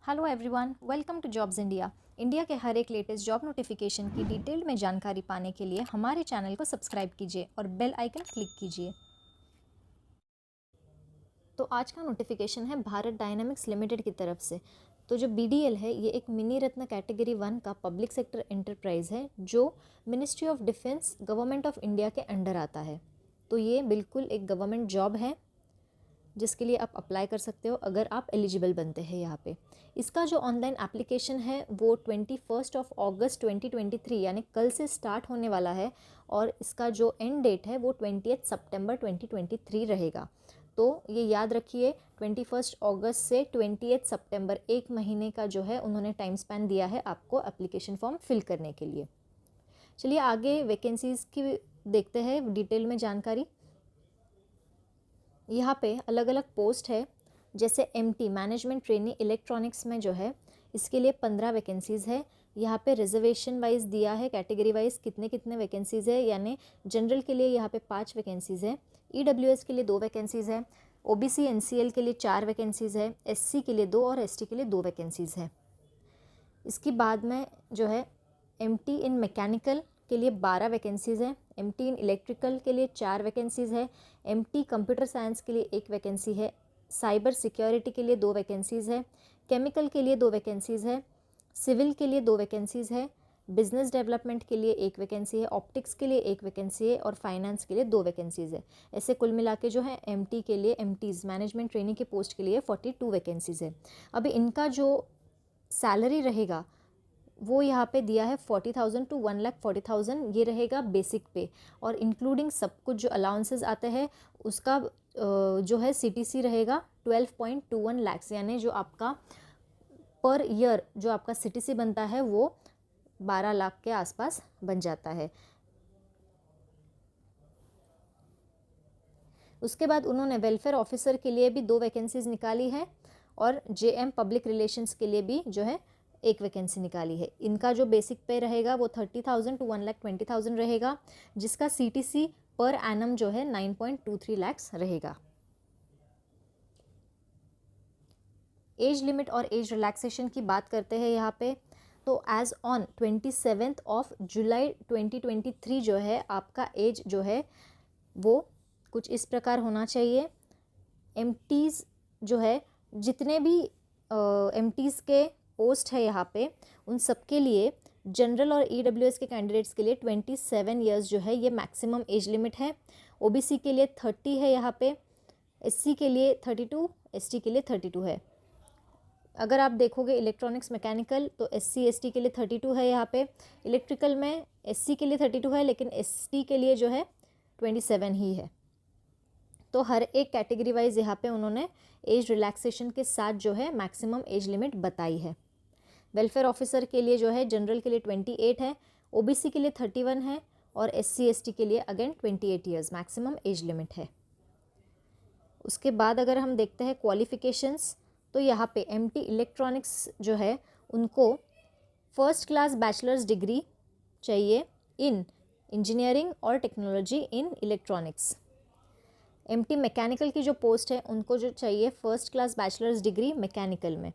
Hello everyone, welcome to jobs India. India के हर एक लेटेस्ट जॉब नोटिफिकेशन की डिटेल में जानकारी पाने के लिए हमारे चैनल को सब्सक्राइब कीजिए और बेल आइकन क्लिक कीजिए। तो आज का नोटिफिकेशन है भारत डायनामिक्स लिमिटेड की तरफ से। तो जो BDL है ये एक मिनी रत्न कैटेगरी 1 का पब्लिक सेक्टर एंटरप्राइज है जो ministry of defence government of India के अंडर आता है। तो ये बिल्कुल एक गवर्नमेंट जॉब है जिसके लिए आप अप्लाई कर सकते हो अगर आप एलिजिबल बनते हैं यहाँ पे। इसका जो ऑनलाइन एप्लीकेशन है वो 21 अगस्त 2023 यानी कल से स्टार्ट होने वाला है और इसका जो एंड डेट है वो 20 सितंबर 2023 रहेगा। तो ये याद रखिए 21 अगस्त से 20 सितंबर एक महीने का जो है उन्होंने टाइम स्पैन दिया है आपको एप्लीकेशन फॉर्म फिल करने के लिए। चलिए आगे वैकेंसीज़ की देखते हैं डिटेल में जानकारी। यहाँ पे अलग अलग पोस्ट है, जैसे MT मैनेजमेंट ट्रेनी इलेक्ट्रॉनिक्स में जो है इसके लिए 15 वैकेंसीज़ है। यहाँ पे रिजर्वेशन वाइज दिया है, कैटेगरी वाइज कितने कितने वैकेंसीज़ है, यानी जनरल के लिए यहाँ पे 5 वैकेंसीज़ है, EWS के लिए 2 वैकेंसीज़ है, OBC NCL के लिए 4 वैकेंसीज़ है, SC के लिए 2 और ST के लिए 2 वैकेंसीज़ है। इसके बाद में जो है MT इन मैकेनिकल के लिए 12 वैकेंसीज़ है, MT इन इलेक्ट्रिकल के लिए 4 वैकेंसीज़ है, MT कंप्यूटर साइंस के लिए 1 वैकेंसी है, साइबर सिक्योरिटी के लिए 2 वैकेंसीज़ है, केमिकल के लिए 2 वैकेंसीज़ है, सिविल के लिए 2 वैकेंसीज़ है, बिजनेस डेवलपमेंट के लिए 1 वैकेंसी है, ऑप्टिक्स के लिए 1 वैकेंसी है और फाइनेंस के लिए 2 वैकेंसीज़ है। ऐसे कुल मिला के जो है MT के लिए MTs मैनेजमेंट ट्रेनिंग के पोस्ट के लिए 42 वैकेंसीज़ है। अभी इनका जो सैलरी रहेगा वो यहाँ पे दिया है 40,000 टू 1,40,000 ये रहेगा बेसिक पे, और इंक्लूडिंग सब कुछ जो अलाउंसेस आते हैं उसका जो है CTC रहेगा 12.21 लाख्स, यानी जो आपका पर ईयर जो आपका CTC बनता है वो 12 लाख के आसपास बन जाता है। उसके बाद उन्होंने वेलफेयर ऑफिसर के लिए भी 2 वैकेंसीज निकाली है और JM पब्लिक रिलेशंस के लिए भी जो है 1 वैकेंसी निकाली है। इनका जो बेसिक पे रहेगा वो 30,000 टू 1,20,000 रहेगा, जिसका CTC पर एनम जो है 9.23 लाख्स रहेगा। एज लिमिट और एज रिलैक्सेशन की बात करते हैं यहाँ पे, तो एज ऑन 27 जुलाई 2023 जो है आपका एज जो है वो कुछ इस प्रकार होना चाहिए। MTs जो है जितने भी MTs के पोस्ट है यहाँ पे उन सब के लिए जनरल और EWS के कैंडिडेट्स के लिए 27 इयर्स जो है ये मैक्सिमम एज लिमिट है। OBC के लिए 30 है यहाँ पे, SC के लिए 32, ST के लिए 32 है। अगर आप देखोगे इलेक्ट्रॉनिक्स मैकेनिकल तो SC ST के लिए 32 है यहाँ पे, इलेक्ट्रिकल में SC के लिए 32 है लेकिन ST के लिए जो है 27 ही है। तो हर एक कैटेगरी वाइज यहाँ पे उन्होंने एज रिलैक्सेशन के साथ जो है मैक्सिमम एज लिमिट बताई है। वेलफेयर ऑफिसर के लिए जो है जनरल के लिए 28 है, OBC के लिए 31 है और SC ST के लिए again 28 years maximum age limit है। उसके बाद अगर हम देखते हैं क्वालिफिकेशंस, तो यहाँ पे MT इलेक्ट्रॉनिक्स जो है उनको फर्स्ट क्लास बैचलर्स डिग्री चाहिए इन इंजीनियरिंग और technology in electronics. MT mechanical की जो पोस्ट है उनको जो चाहिए first class bachelors degree mechanical में।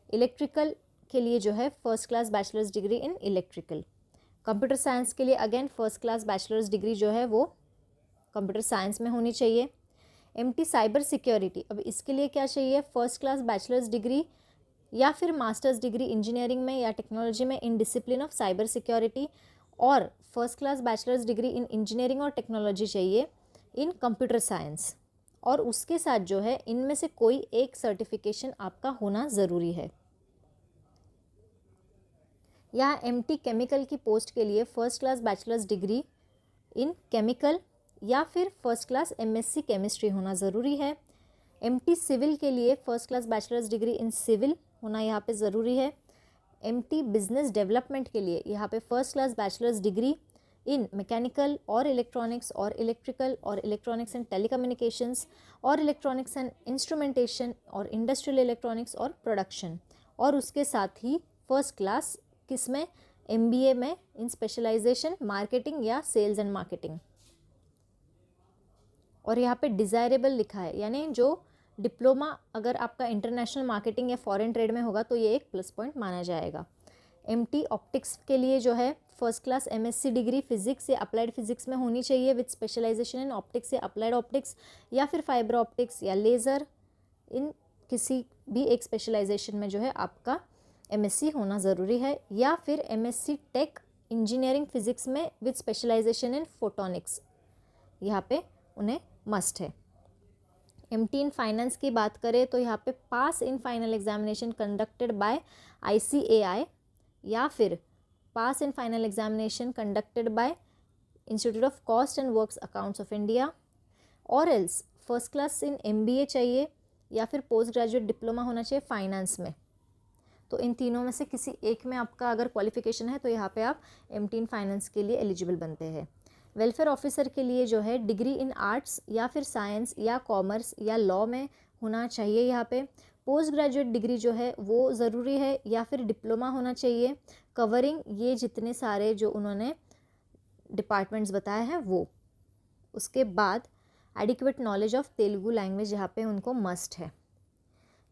इलेक्ट्रिकल के लिए जो है first class bachelors degree in electrical. Computer science के लिए again first class bachelors degree जो है वो कंप्यूटर साइंस में होनी चाहिए। MT साइबर सिक्योरिटी, अब इसके लिए क्या चाहिए, फर्स्ट क्लास बैचलर्स डिग्री या फिर मास्टर्स डिग्री इंजीनियरिंग में या टेक्नोलॉजी में in discipline of cyber security, और first class bachelors degree in engineering और टेक्नोलॉजी चाहिए इन कंप्यूटर साइंस, और उसके साथ जो है इनमें से कोई एक सर्टिफिकेशन आपका होना ज़रूरी है। यहाँ MT केमिकल की पोस्ट के लिए फर्स्ट क्लास बैचलर्स डिग्री इन केमिकल या फिर फर्स्ट क्लास MSc केमिस्ट्री होना ज़रूरी है। MT सिविल के लिए first class bachelors degree in civil होना यहाँ पे ज़रूरी है। MT बिजनेस डेवलपमेंट के लिए यहाँ पे फर्स्ट क्लास बैचलर्स डिग्री इन मैकेनिकल और इलेक्ट्रॉनिक्स और इलेक्ट्रिकल और इलेक्ट्रॉनिक्स एंड टेलीकम्युनिकेशंस और इलेक्ट्रॉनिक्स एंड इंस्ट्रूमेंटेशन और इंडस्ट्रियल इलेक्ट्रॉनिक्स और प्रोडक्शन, और उसके साथ ही फर्स्ट क्लास किसमें, MBA में इन स्पेशलाइजेशन मार्केटिंग या सेल्स एंड मार्केटिंग। और यहाँ पे डिज़ायरेबल लिखा है, यानी जो डिप्लोमा अगर आपका इंटरनेशनल मार्केटिंग या फॉरेन ट्रेड में होगा तो ये एक प्लस पॉइंट माना जाएगा। MT ऑप्टिक्स के लिए जो है first class MSc degree physics या अप्लाइड फिजिक्स में होनी चाहिए विद स्पेशलाइजेशन इन ऑप्टिक्स या अप्लाइड ऑप्टिक्स या फिर फाइबर ऑप्टिक्स या लेज़र, इन किसी भी एक स्पेशलाइजेशन में जो है आपका MSc होना ज़रूरी है, या फिर MSc टेक इंजीनियरिंग फिजिक्स में विद स्पेशलाइजेशन इन फोटोनिक्स, यहाँ पे उन्हें मस्ट है। MT इन फाइनेंस की बात करें तो यहाँ पे pass in final examination conducted by ICAI या फिर pass in final examination conducted by institute of cost and works accounts of India, और else first class in MBA चाहिए या फिर पोस्ट ग्रेजुएट डिप्लोमा होना चाहिए फाइनेंस में। तो इन तीनों में से किसी एक में आपका अगर क्वालिफिकेशन है तो यहाँ पे आप MT इन फाइनेंस के लिए एलिजिबल बनते हैं। वेलफेयर ऑफिसर के लिए जो है डिग्री इन आर्ट्स या फिर साइंस या कॉमर्स या लॉ में होना चाहिए। यहाँ पे पोस्ट ग्रेजुएट डिग्री जो है वो ज़रूरी है या फिर डिप्लोमा होना चाहिए कवरिंग ये जितने सारे जो उन्होंने डिपार्टमेंट्स बताए हैं वो। उसके बाद adequate knowledge of Telugu language यहाँ पे उनको मस्ट है।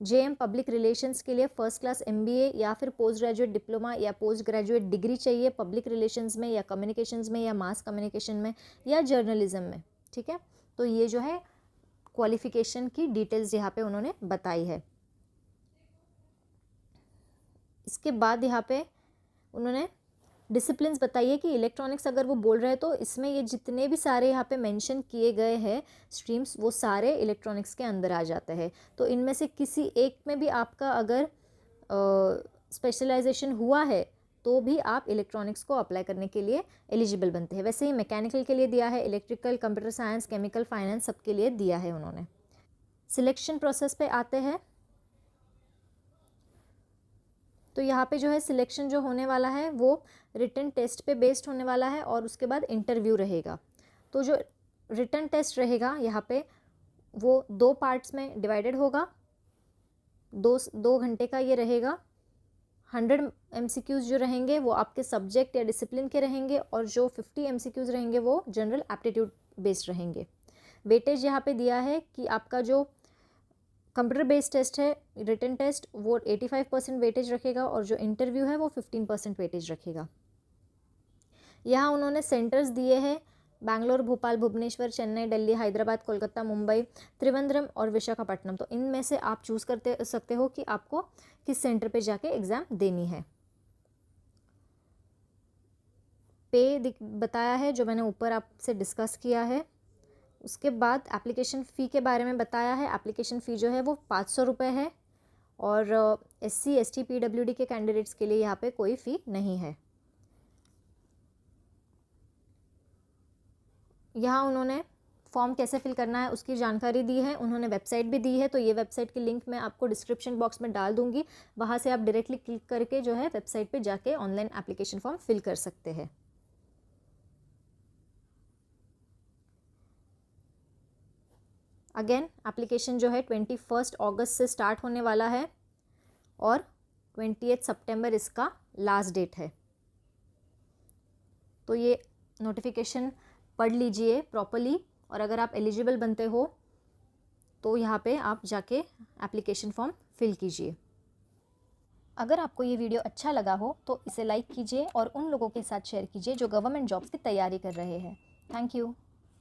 JM पब्लिक रिलेशंस के लिए फर्स्ट क्लास MBA या फिर पोस्ट ग्रेजुएट डिप्लोमा या पोस्ट ग्रेजुएट डिग्री चाहिए पब्लिक रिलेशंस में या कम्युनिकेशंस में या मास कम्युनिकेशन में या जर्नलिज्म में, ठीक है। तो ये जो है क्वालिफिकेशन की डिटेल्स यहाँ पे उन्होंने बताई है। इसके बाद यहाँ पे उन्होंने डिसिप्लिन्स बताइए कि इलेक्ट्रॉनिक्स अगर वो बोल रहे हैं तो इसमें ये जितने भी सारे यहाँ पे मेंशन किए गए हैं स्ट्रीम्स वो सारे इलेक्ट्रॉनिक्स के अंदर आ जाते हैं। तो इनमें से किसी एक में भी आपका अगर स्पेशलाइजेशन हुआ है तो भी आप इलेक्ट्रॉनिक्स को अप्लाई करने के लिए एलिजिबल बनते हैं। वैसे ही मैकेनिकल के लिए दिया है, electrical, computer science, chemical, finance सबके लिए दिया है उन्होंने। सिलेक्शन प्रोसेस पे आते हैं तो यहाँ पे जो है सिलेक्शन जो होने वाला है वो रिटन टेस्ट पे बेस्ड होने वाला है और उसके बाद इंटरव्यू रहेगा। तो जो रिटन टेस्ट रहेगा यहाँ पे वो 2 पार्ट्स में डिवाइडेड होगा, 2 घंटे का ये रहेगा। 100 MCQs जो रहेंगे वो आपके सब्जेक्ट या डिसिप्लिन के रहेंगे और जो 50 MCQs रहेंगे वो जनरल एप्टीट्यूड बेस्ड रहेंगे। वेटेज यहाँ पे दिया है कि आपका जो कंप्यूटर बेस्ड टेस्ट है रिटन टेस्ट वो 85% वेटेज रखेगा और जो इंटरव्यू है वो 15% वेटेज रखेगा। यहाँ उन्होंने सेंटर्स दिए हैं बैंगलोर, भोपाल, भुवनेश्वर, चेन्नई, दिल्ली, हैदराबाद, कोलकाता, मुंबई, त्रिवेंद्रम और विशाखापट्टनम। तो इनमें से आप चूज़ करते सकते हो कि आपको किस सेंटर पे जाके एग्ज़ाम देनी है। पे बताया है जो मैंने ऊपर आपसे डिस्कस किया है। उसके बाद एप्लीकेशन फ़ी के बारे में बताया है। एप्लीकेशन फ़ी जो है वो 500 रुपये है और SC, ST, PWD के कैंडिडेट्स के लिए यहाँ पे कोई फ़ी नहीं है। यहाँ उन्होंने फॉर्म कैसे फिल करना है उसकी जानकारी दी है, उन्होंने वेबसाइट भी दी है। तो ये वेबसाइट की लिंक मैं आपको डिस्क्रिप्शन बॉक्स में डाल दूँगी, वहाँ से आप डायरेक्टली क्लिक करके जो है वेबसाइट पे जाके ऑनलाइन एप्लीकेशन फॉर्म फिल कर सकते हैं। अगेन एप्लीकेशन जो है 21 अगस्त से स्टार्ट होने वाला है और 28 सितंबर इसका लास्ट डेट है। तो ये नोटिफिकेशन पढ़ लीजिए प्रॉपरली और अगर आप एलिजिबल बनते हो तो यहाँ पे आप जाके एप्लीकेशन फॉर्म फिल कीजिए। अगर आपको ये वीडियो अच्छा लगा हो तो इसे लाइक कीजिए और उन लोगों के साथ शेयर कीजिए जो गवर्नमेंट जॉब्स की तैयारी कर रहे हैं। Thank you.